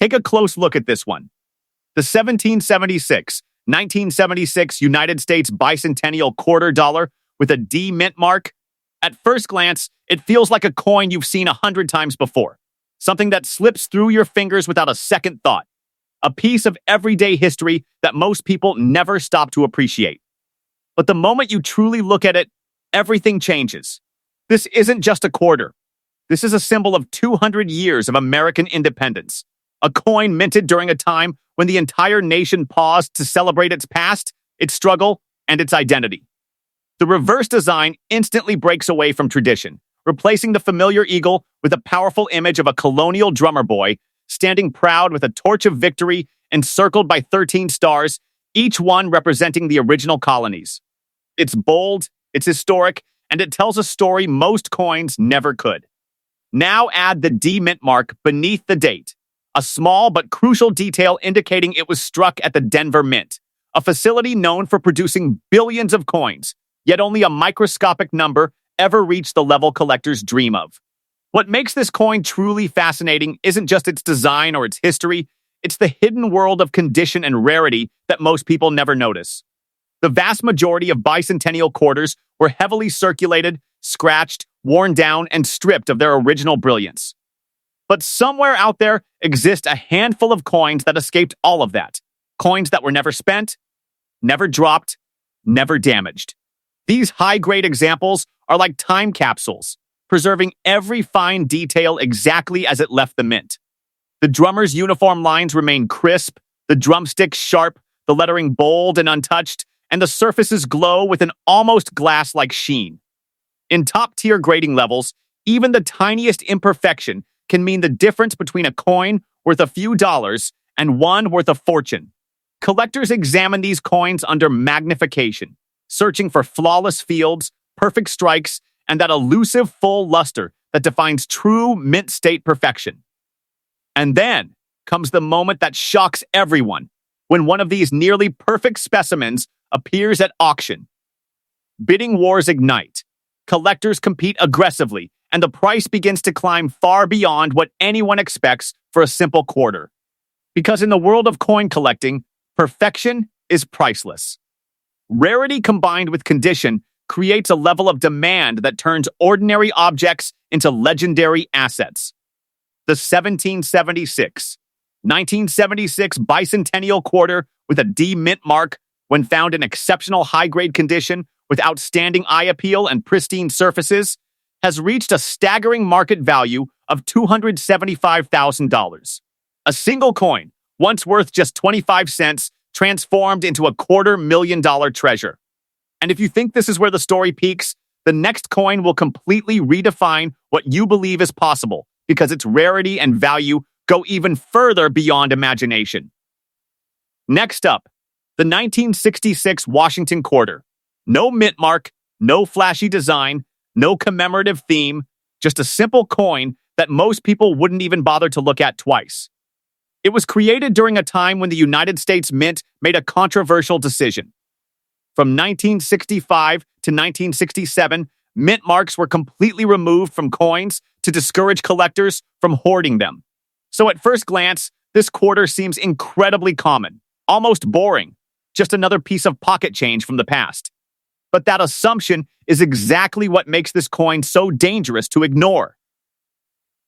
Take a close look at this one. The 1976 United States Bicentennial Quarter dollar with a D mint mark. At first glance, it feels like a coin you've seen 100 times before. Something that slips through your fingers without a second thought. A piece of everyday history that most people never stop to appreciate. But the moment you truly look at it, everything changes. This isn't just a quarter. This is a symbol of 200 years of American independence. A coin minted during a time when the entire nation paused to celebrate its past, its struggle, and its identity. The reverse design instantly breaks away from tradition, replacing the familiar eagle with a powerful image of a colonial drummer boy standing proud with a torch of victory encircled by 13 stars, each one representing the original colonies. It's bold, it's historic, and it tells a story most coins never could. Now add the D mint mark beneath the date, a small but crucial detail indicating it was struck at the Denver Mint, a facility known for producing billions of coins, yet only a microscopic number ever reached the level collectors dream of. What makes this coin truly fascinating isn't just its design or its history, it's the hidden world of condition and rarity that most people never notice. The vast majority of bicentennial quarters were heavily circulated, scratched, worn down, and stripped of their original brilliance. But somewhere out there exists a handful of coins that escaped all of that. Coins that were never spent, never dropped, never damaged. These high-grade examples are like time capsules, preserving every fine detail exactly as it left the mint. The drummer's uniform lines remain crisp, the drumsticks sharp, the lettering bold and untouched, and the surfaces glow with an almost glass-like sheen. In top-tier grading levels, even the tiniest imperfection can mean the difference between a coin worth a few dollars and one worth a fortune. Collectors examine these coins under magnification, searching for flawless fields, perfect strikes, and that elusive full luster that defines true mint state perfection. And then comes the moment that shocks everyone, when one of these nearly perfect specimens appears at auction. Bidding wars ignite. Collectors compete aggressively, and the price begins to climb far beyond what anyone expects for a simple quarter. Because in the world of coin collecting, perfection is priceless. Rarity combined with condition creates a level of demand that turns ordinary objects into legendary assets. The 1976 Bicentennial Quarter with a D mint mark, when found in exceptional high-grade condition with outstanding eye appeal and pristine surfaces, has reached a staggering market value of $275,000. A single coin, once worth just 25 cents, transformed into a $250,000 treasure. And if you think this is where the story peaks, the next coin will completely redefine what you believe is possible, because its rarity and value go even further beyond imagination. Next up, the 1966 Washington Quarter. No mint mark, no flashy design, no commemorative theme, just a simple coin that most people wouldn't even bother to look at twice. It was created during a time when the United States Mint made a controversial decision. From 1965 to 1967, mint marks were completely removed from coins to discourage collectors from hoarding them. So at first glance, this quarter seems incredibly common, almost boring, just another piece of pocket change from the past. But that assumption is exactly what makes this coin so dangerous to ignore.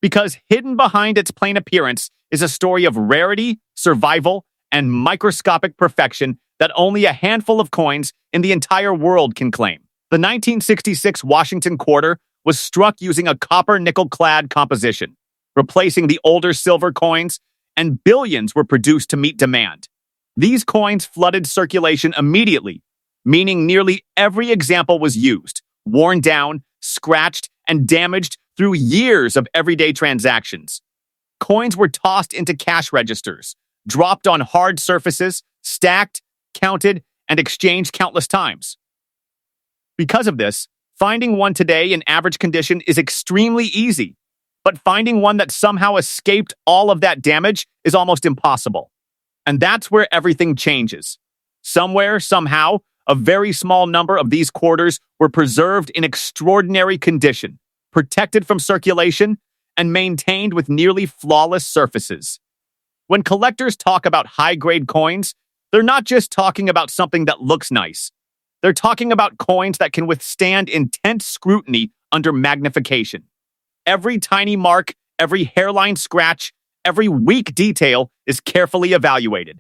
Because hidden behind its plain appearance is a story of rarity, survival, and microscopic perfection that only a handful of coins in the entire world can claim. The 1966 Washington Quarter was struck using a copper nickel-clad composition, replacing the older silver coins, and billions were produced to meet demand. These coins flooded circulation immediately, meaning nearly every example was used, worn down, scratched, and damaged through years of everyday transactions. Coins were tossed into cash registers, dropped on hard surfaces, stacked, counted, and exchanged countless times. Because of this, finding one today in average condition is extremely easy, but finding one that somehow escaped all of that damage is almost impossible. And that's where everything changes. Somewhere, somehow, a very small number of these quarters were preserved in extraordinary condition, protected from circulation, and maintained with nearly flawless surfaces. When collectors talk about high-grade coins, they're not just talking about something that looks nice. They're talking about coins that can withstand intense scrutiny under magnification. Every tiny mark, every hairline scratch, every weak detail is carefully evaluated.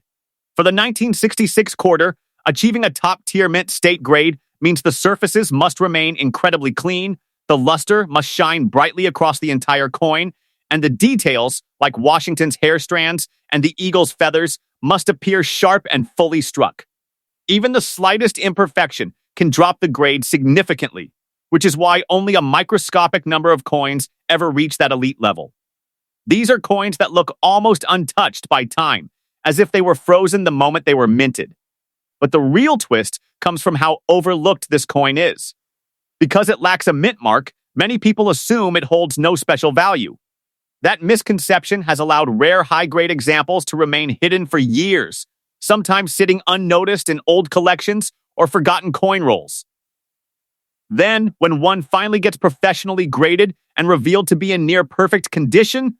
For the 1966 quarter, achieving a top-tier mint state grade means the surfaces must remain incredibly clean, the luster must shine brightly across the entire coin, and the details, like Washington's hair strands and the eagle's feathers, must appear sharp and fully struck. Even the slightest imperfection can drop the grade significantly, which is why only a microscopic number of coins ever reach that elite level. These are coins that look almost untouched by time, as if they were frozen the moment they were minted. But the real twist comes from how overlooked this coin is. Because it lacks a mint mark, many people assume it holds no special value. That misconception has allowed rare high-grade examples to remain hidden for years, sometimes sitting unnoticed in old collections or forgotten coin rolls. Then, when one finally gets professionally graded and revealed to be in near-perfect condition,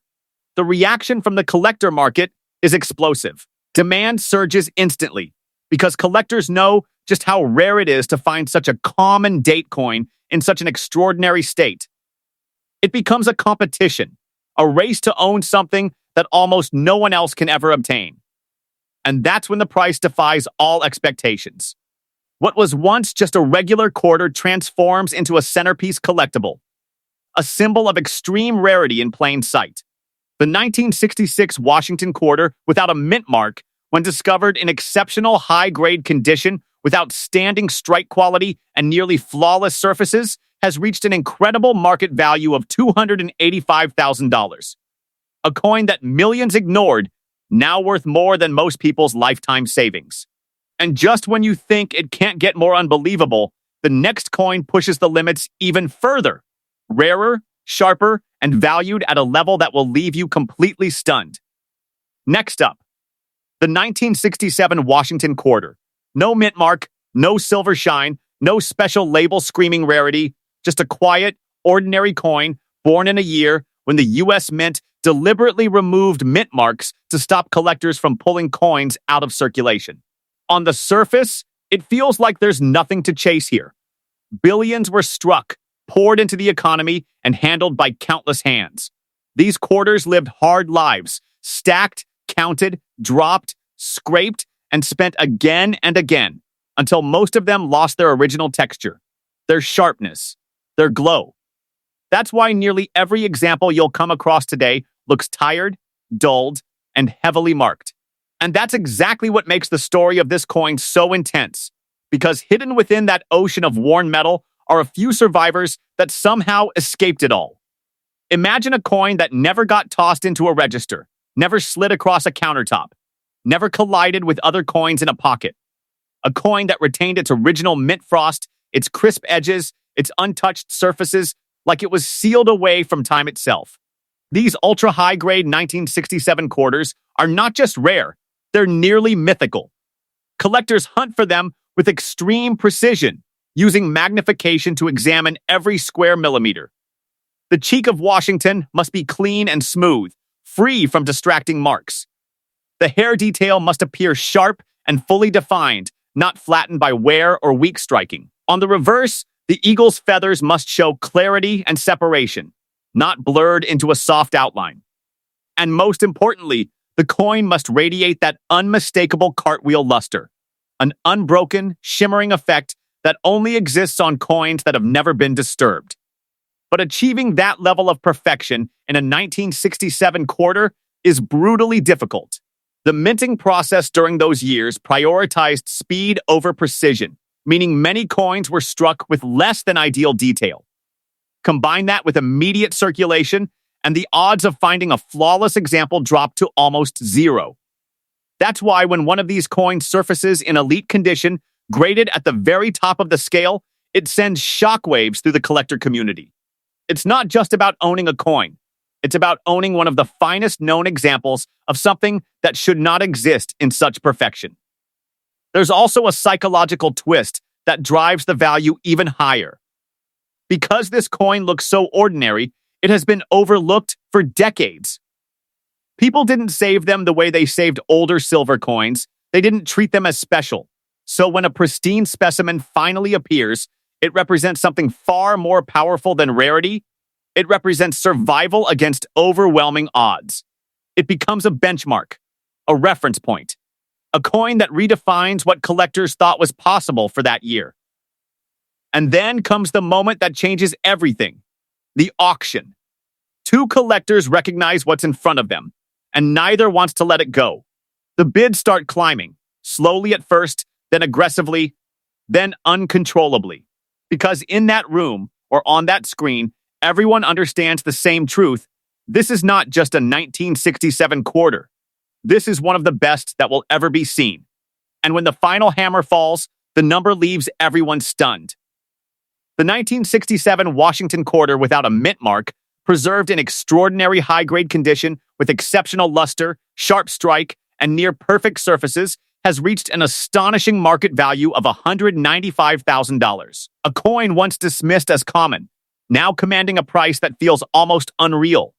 the reaction from the collector market is explosive. Demand surges instantly, because collectors know just how rare it is to find such a common date coin in such an extraordinary state. It becomes a competition, a race to own something that almost no one else can ever obtain. And that's when the price defies all expectations. What was once just a regular quarter transforms into a centerpiece collectible, a symbol of extreme rarity in plain sight. The 1966 Washington quarter, without a mint mark, when discovered in exceptional high-grade condition with outstanding strike quality and nearly flawless surfaces, has reached an incredible market value of $285,000. A coin that millions ignored, now worth more than most people's lifetime savings. And just when you think it can't get more unbelievable, the next coin pushes the limits even further. Rarer, sharper, and valued at a level that will leave you completely stunned. Next up, the 1967 Washington quarter. No mint mark, no silver shine, no special label screaming rarity, just a quiet, ordinary coin born in a year when the U.S. Mint deliberately removed mint marks to stop collectors from pulling coins out of circulation. On the surface, it feels like there's nothing to chase here. Billions were struck, poured into the economy, and handled by countless hands. These quarters lived hard lives, stacked, counted, dropped, scraped, and spent again and again, until most of them lost their original texture, their sharpness, their glow. That's why nearly every example you'll come across today looks tired, dulled, and heavily marked. And that's exactly what makes the story of this coin so intense, because hidden within that ocean of worn metal are a few survivors that somehow escaped it all. Imagine a coin that never got tossed into a register, never slid across a countertop, never collided with other coins in a pocket. A coin that retained its original mint frost, its crisp edges, its untouched surfaces, like it was sealed away from time itself. These ultra-high-grade 1967 quarters are not just rare, they're nearly mythical. Collectors hunt for them with extreme precision, using magnification to examine every square millimeter. The cheek of Washington must be clean and smooth, free from distracting marks. The hair detail must appear sharp and fully defined, not flattened by wear or weak striking. On the reverse, the eagle's feathers must show clarity and separation, not blurred into a soft outline. And most importantly, the coin must radiate that unmistakable cartwheel luster, an unbroken, shimmering effect that only exists on coins that have never been disturbed. But achieving that level of perfection in a 1967 quarter is brutally difficult. The minting process during those years prioritized speed over precision, meaning many coins were struck with less than ideal detail. Combine that with immediate circulation, and the odds of finding a flawless example drop to almost zero. That's why when one of these coins surfaces in elite condition, graded at the very top of the scale, it sends shockwaves through the collector community. It's not just about owning a coin. It's about owning one of the finest known examples of something that should not exist in such perfection. There's also a psychological twist that drives the value even higher. Because this coin looks so ordinary, it has been overlooked for decades. People didn't save them the way they saved older silver coins. They didn't treat them as special. So when a pristine specimen finally appears, it represents something far more powerful than rarity. It represents survival against overwhelming odds. It becomes a benchmark, a reference point, a coin that redefines what collectors thought was possible for that year. And then comes the moment that changes everything, the auction. Two collectors recognize what's in front of them, and neither wants to let it go. The bids start climbing, slowly at first, then aggressively, then uncontrollably. Because in that room, or on that screen, everyone understands the same truth. This is not just a 1967 quarter. This is one of the best that will ever be seen. And when the final hammer falls, the number leaves everyone stunned. The 1967 Washington quarter without a mint mark, preserved in extraordinary high-grade condition with exceptional luster, sharp strike, and near-perfect surfaces, has reached an astonishing market value of $195,000. A coin once dismissed as common, now commanding a price that feels almost unreal.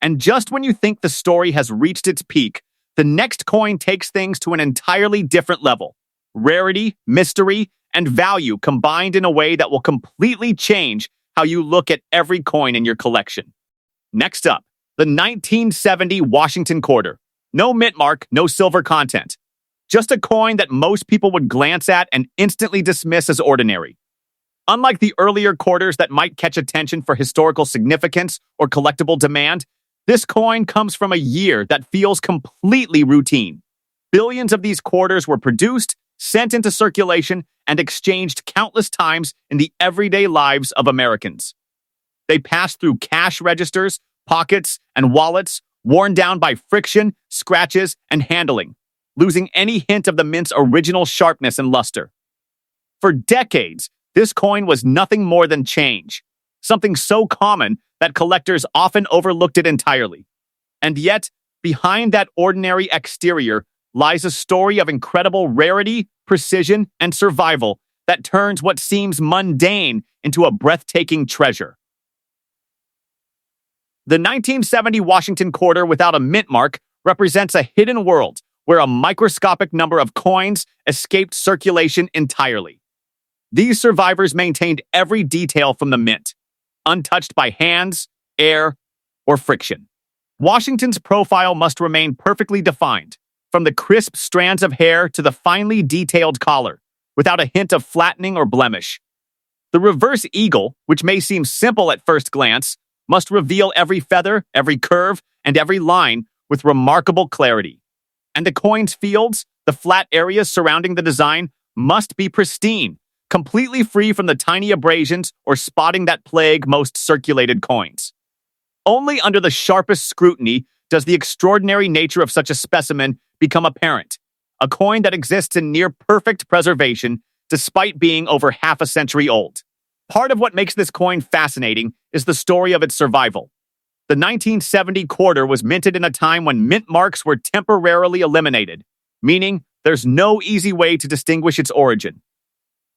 And just when you think the story has reached its peak, the next coin takes things to an entirely different level. Rarity, mystery, and value combined in a way that will completely change how you look at every coin in your collection. Next up, the 1970 Washington quarter. No mint mark, no silver content. Just a coin that most people would glance at and instantly dismiss as ordinary. Unlike the earlier quarters that might catch attention for historical significance or collectible demand, this coin comes from a year that feels completely routine. Billions of these quarters were produced, sent into circulation, and exchanged countless times in the everyday lives of Americans. They passed through cash registers, pockets, and wallets, worn down by friction, scratches, and handling, losing any hint of the mint's original sharpness and luster. For decades, this coin was nothing more than change, something so common that collectors often overlooked it entirely. And yet, behind that ordinary exterior lies a story of incredible rarity, precision, and survival that turns what seems mundane into a breathtaking treasure. The 1970 Washington quarter without a mint mark represents a hidden world where a microscopic number of coins escaped circulation entirely. These survivors maintained every detail from the mint, untouched by hands, air, or friction. Washington's profile must remain perfectly defined, from the crisp strands of hair to the finely detailed collar, without a hint of flattening or blemish. The reverse eagle, which may seem simple at first glance, must reveal every feather, every curve, and every line with remarkable clarity. And the coin's fields, the flat areas surrounding the design, must be pristine, completely free from the tiny abrasions or spotting that plague most circulated coins. Only under the sharpest scrutiny does the extraordinary nature of such a specimen become apparent, a coin that exists in near-perfect preservation despite being over half a century old. Part of what makes this coin fascinating is the story of its survival. The 1970 quarter was minted in a time when mint marks were temporarily eliminated, meaning there's no easy way to distinguish its origin.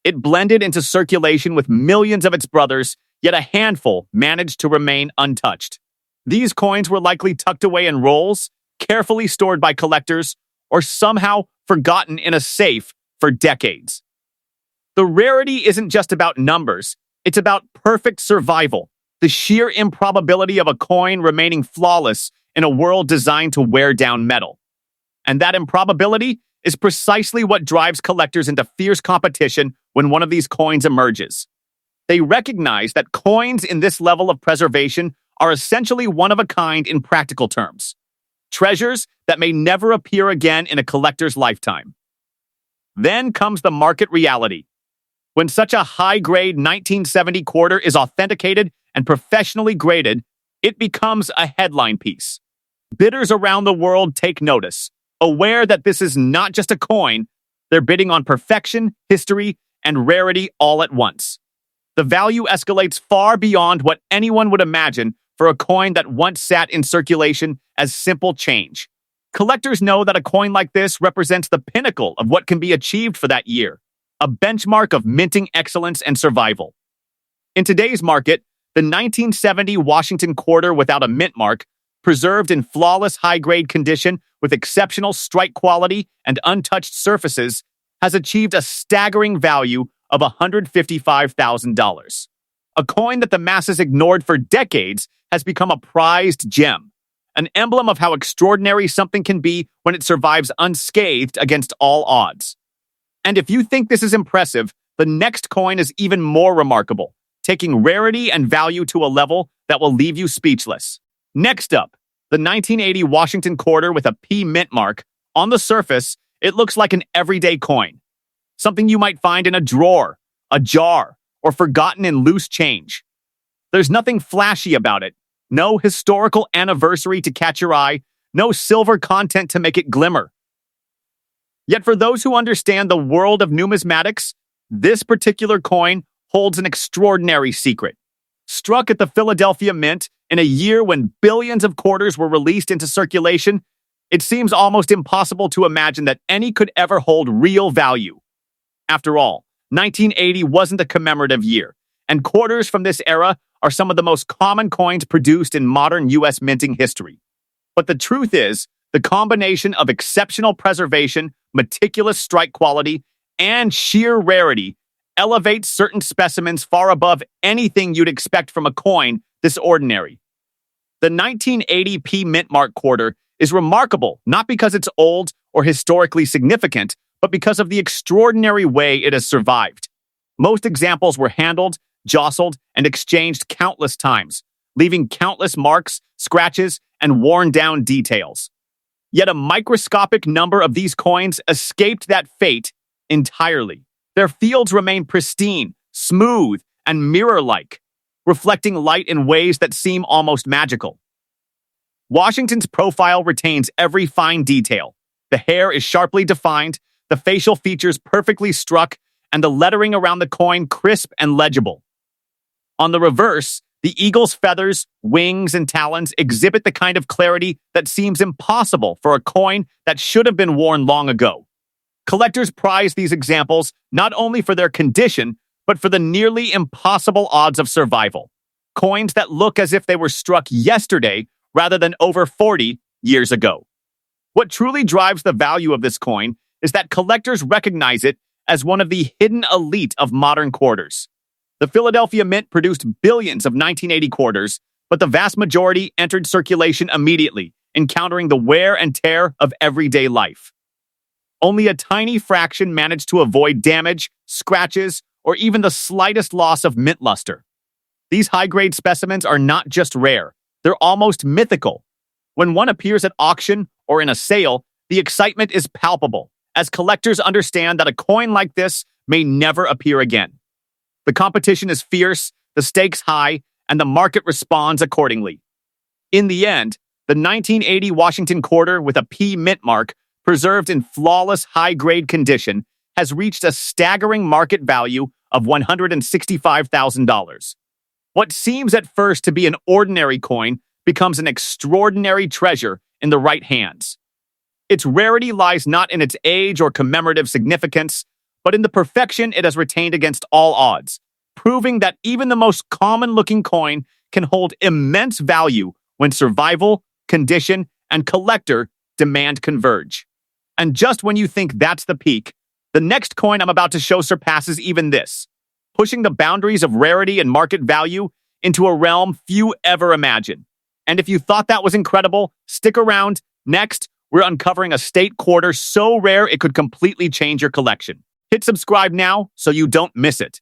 It blended into circulation with millions of its brothers, yet a handful managed to remain untouched. These coins were likely tucked away in rolls, carefully stored by collectors, or somehow forgotten in a safe for decades. The rarity isn't just about numbers, it's about perfect survival, the sheer improbability of a coin remaining flawless in a world designed to wear down metal. And that improbability is precisely what drives collectors into fierce competition when one of these coins emerges. They recognize that coins in this level of preservation are essentially one of a kind in practical terms. Treasures that may never appear again in a collector's lifetime. Then comes the market reality. When such a high-grade 1970 quarter is authenticated and professionally graded, it becomes a headline piece. Bidders around the world take notice, aware that this is not just a coin, they're bidding on perfection, history, and rarity all at once. The value escalates far beyond what anyone would imagine for a coin that once sat in circulation as simple change. Collectors know that a coin like this represents the pinnacle of what can be achieved for that year, a benchmark of minting excellence and survival. In today's market, the 1970 Washington quarter without a mint mark preserved in flawless high-grade condition with exceptional strike quality and untouched surfaces, has achieved a staggering value of $155,000. A coin that the masses ignored for decades has become a prized gem, an emblem of how extraordinary something can be when it survives unscathed against all odds. And if you think this is impressive, the next coin is even more remarkable, taking rarity and value to a level that will leave you speechless. Next up, the 1980 Washington Quarter with a P mint mark. On the surface, it looks like an everyday coin, something you might find in a drawer, a jar, or forgotten in loose change. There's nothing flashy about it, no historical anniversary to catch your eye, no silver content to make it glimmer. Yet for those who understand the world of numismatics, this particular coin holds an extraordinary secret. Struck at the Philadelphia Mint in a year when billions of quarters were released into circulation, it seems almost impossible to imagine that any could ever hold real value. After all, 1980 wasn't a commemorative year, and quarters from this era are some of the most common coins produced in modern U.S. minting history. But the truth is, the combination of exceptional preservation, meticulous strike quality, and sheer rarity elevates certain specimens far above anything you'd expect from a coin this ordinary. The 1980 P mint mark quarter is remarkable not because it's old or historically significant, but because of the extraordinary way it has survived. Most examples were handled, jostled, and exchanged countless times, leaving countless marks, scratches, and worn-down details. Yet a microscopic number of these coins escaped that fate entirely. Their fields remain pristine, smooth, and mirror-like, reflecting light in ways that seem almost magical. Washington's profile retains every fine detail. The hair is sharply defined, the facial features perfectly struck, and the lettering around the coin crisp and legible. On the reverse, the eagle's feathers, wings, and talons exhibit the kind of clarity that seems impossible for a coin that should have been worn long ago. Collectors prize these examples not only for their condition, but for the nearly impossible odds of survival. Coins that look as if they were struck yesterday rather than over 40 years ago. What truly drives the value of this coin is that collectors recognize it as one of the hidden elite of modern quarters. The Philadelphia Mint produced billions of 1980 quarters, but the vast majority entered circulation immediately, encountering the wear and tear of everyday life. Only a tiny fraction managed to avoid damage, scratches, or even the slightest loss of mint luster. These high-grade specimens are not just rare, they're almost mythical. When one appears at auction or in a sale, the excitement is palpable, as collectors understand that a coin like this may never appear again. The competition is fierce, the stakes high, and the market responds accordingly. In the end, the 1980 Washington Quarter with a P mint mark, preserved in flawless high-grade condition, has reached a staggering market value of $165,000. What seems at first to be an ordinary coin becomes an extraordinary treasure in the right hands. Its rarity lies not in its age or commemorative significance, but in the perfection it has retained against all odds, proving that even the most common-looking coin can hold immense value when survival, condition, and collector demand converge. And just when you think that's the peak, the next coin I'm about to show surpasses even this, pushing the boundaries of rarity and market value into a realm few ever imagine. And if you thought that was incredible, stick around. Next, we're uncovering a state quarter so rare it could completely change your collection. Hit subscribe now so you don't miss it.